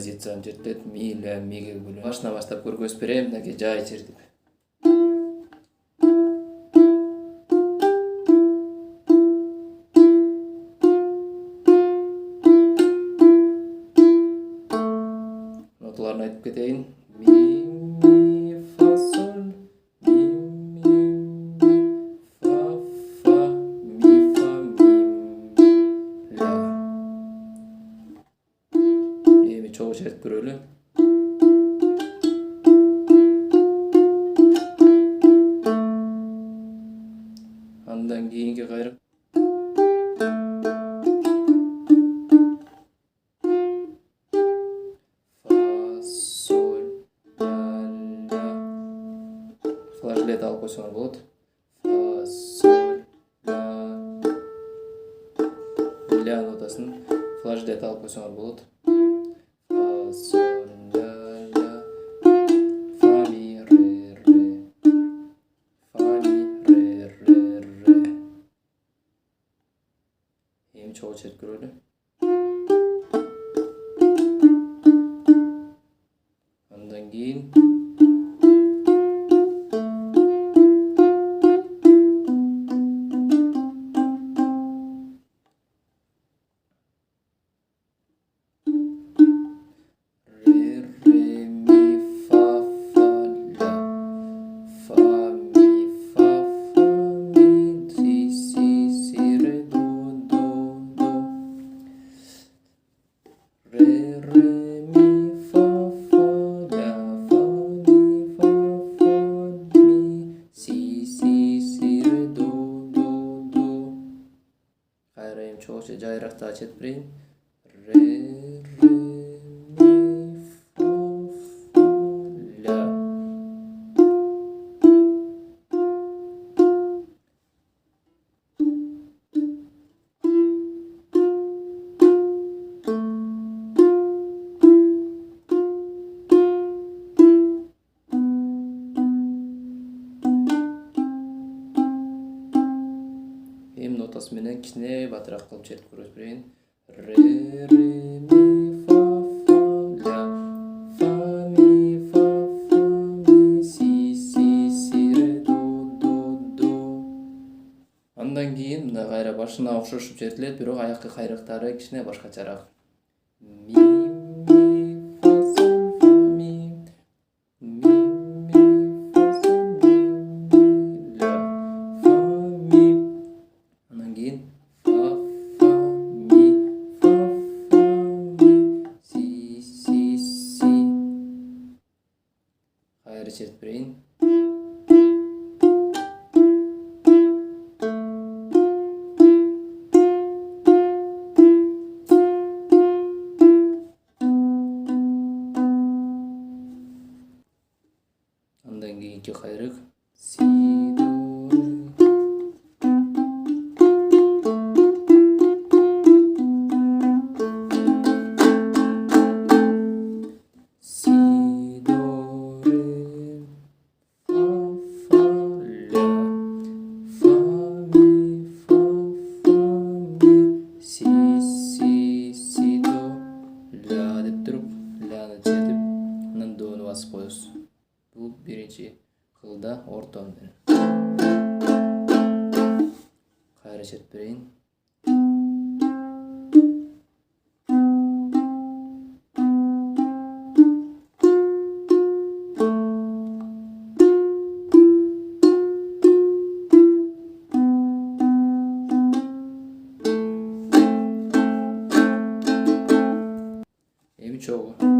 композицияны чертет. Ми, ля, миге бөлөп. Башынан баштап көргөзүп берем, мынакей жай чертип. Ноталарын айтып кетейин. Ми, фа, соль, ми, фа, фа, ми, ля. Эми чогуу чертип көрөлү. Андан кийинки кайрык. Флажолет алып койсоңор болот. Фа, соль, ля нотасын флажолет алып койсоңор болот. Фа, соль, ля, фа, ми, ре. Фа, ми, ре. Эми чогуу чертип көрөлү. Андан кийин чогуу жайыраак да чертип берейин. Ре, ми, фа, ля. Эми нотасы менен кичине батыраак кылып чертип көрсөтүп берейин. Ре, ми, фа, ля. Фа, ми, си, ре, до. Андан кийин мына кайра башына окшошуп чертилет, бирок аяккы кайрыктары кичине башкачараак. Ми, фа, соль, фа, ми, фа, соль, ля. Фа, ми. Андан кийин фа, ми, си. Кайра чертип берейин. Андан кийинки кайрык си, до, басып коебуз. Бул биринчи кылда ортон менен. Кайра чертип берейин. Эми чогуу